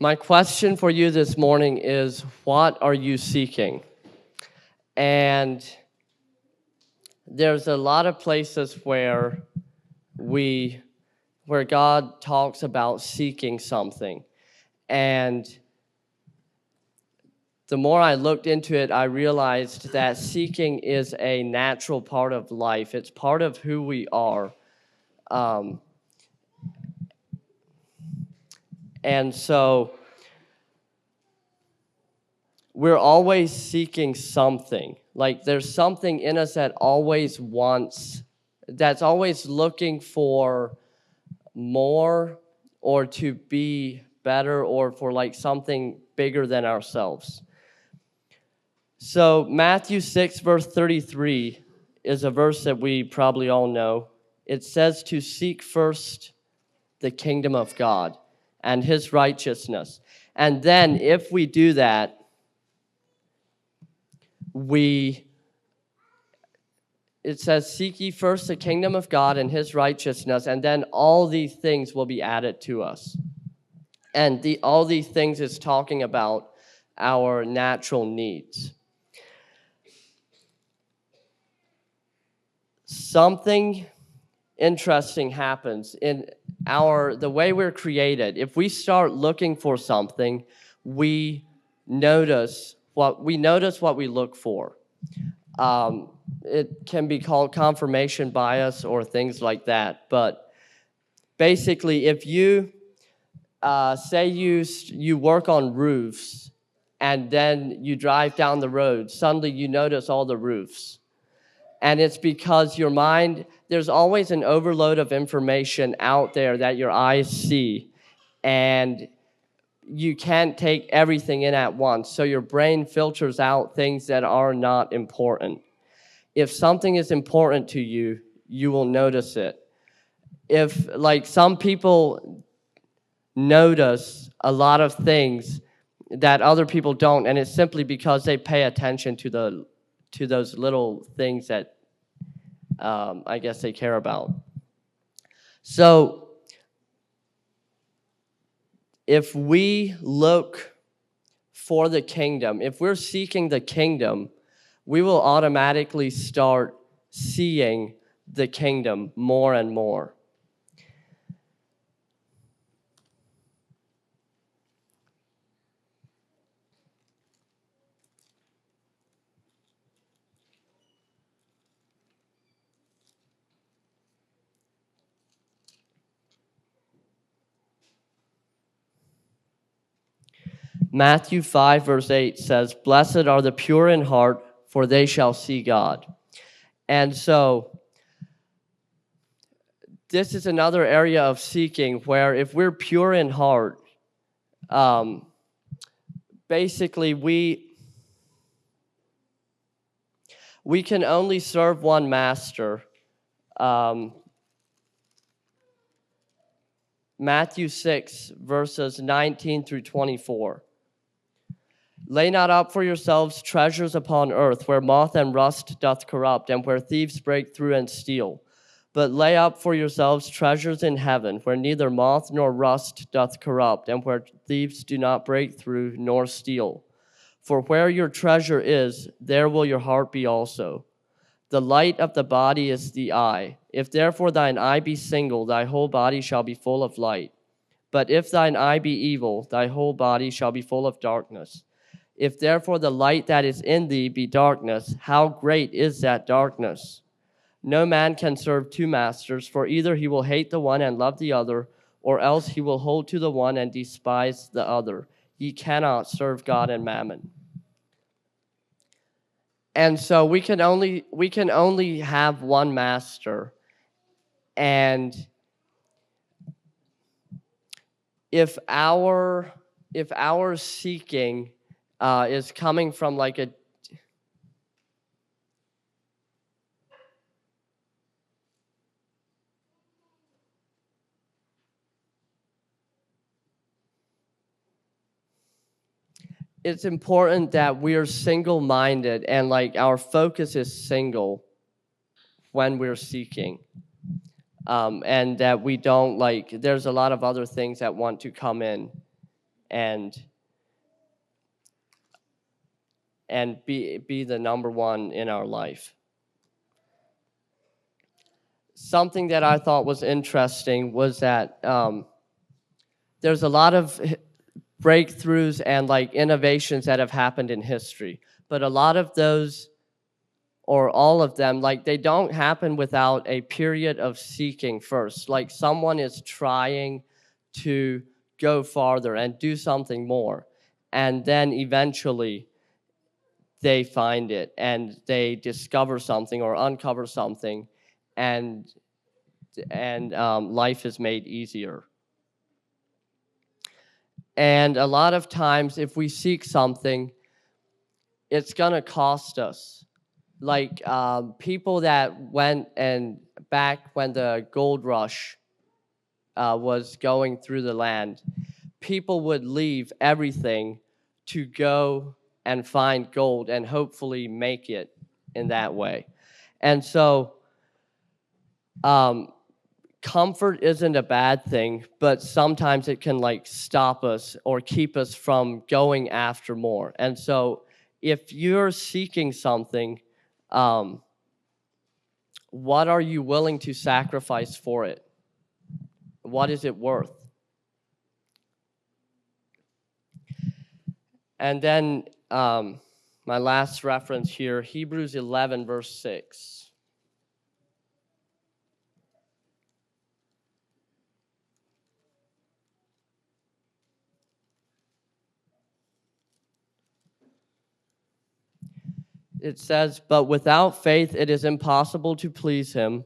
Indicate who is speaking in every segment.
Speaker 1: My question for you this morning is, what are you seeking? And there's a lot of places where God talks about seeking something. And the more I looked into it, I realized that seeking is a natural part of life. It's part of who we are. And so we're always seeking something. Like there's something in us that always wants, that's always looking for more or to be better or for like something bigger than ourselves. So Matthew 6 verse 33 is a verse that we probably all know. It says to seek first the kingdom of God and his righteousness. And then if we do that, it says, seek ye first the kingdom of God and his righteousness, and then all these things will be added to us. And all these things is talking about our natural needs. Something interesting happens in the way we're created. If we start looking for something, we notice what we look for. It can be called confirmation bias or things like that. But basically, if you say you work on roofs and then you drive down the road, suddenly you notice all the roofs. And it's because your mind, there's always an overload of information out there that your eyes see, and you can't take everything in at once. So your brain filters out things that are not important. If something is important to you, you will notice it. If, like, some people notice a lot of things that other people don't, and it's simply because they pay attention to those little things that I guess they care about. So if we look for the kingdom, if we're seeking the kingdom, we will automatically start seeing the kingdom more and more. Matthew 5, verse 8 says, "Blessed are the pure in heart, for they shall see God." And so this is another area of seeking where if we're pure in heart, basically we can only serve one master. Matthew 6, verses 19 through 24. "Lay not up for yourselves treasures upon earth, where moth and rust doth corrupt, and where thieves break through and steal. But lay up for yourselves treasures in heaven, where neither moth nor rust doth corrupt, and where thieves do not break through nor steal. For where your treasure is, there will your heart be also. The light of the body is the eye. If therefore thine eye be single, thy whole body shall be full of light. But if thine eye be evil, thy whole body shall be full of darkness. If therefore the light that is in thee be darkness, how great is that darkness? No man can serve two masters, for either he will hate the one and love the other, or else he will hold to the one and despise the other. Ye cannot serve God and mammon." And so we can only have one master. And if our seeking is coming from like a it's important that we are single-minded and like our focus is single when we're seeking, and that we don't there's a lot of other things that want to come in and be the number one in our life. Something that I thought was interesting was that there's a lot of breakthroughs and like innovations that have happened in history, but a lot of those, or all of them, like they don't happen without a period of seeking first. Like someone is trying to go farther and do something more, and then eventually they find it and they discover something or uncover something, and life is made easier. And a lot of times if we seek something, it's gonna cost us. Like people that went, and back when the gold rush was going through the land, people would leave everything to go and find gold and hopefully make it in that way. And so comfort isn't a bad thing, but sometimes it can like stop us or keep us from going after more. And so if you're seeking something, what are you willing to sacrifice for it? What is it worth? And then my last reference here, Hebrews 11, verse 6. It says, "But without faith it is impossible to please him.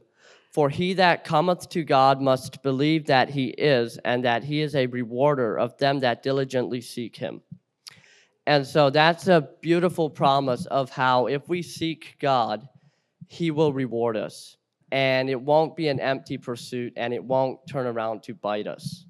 Speaker 1: For he that cometh to God must believe that he is, and that he is a rewarder of them that diligently seek him." And so that's a beautiful promise of how if we seek God, he will reward us. And it won't be an empty pursuit, and it won't turn around to bite us.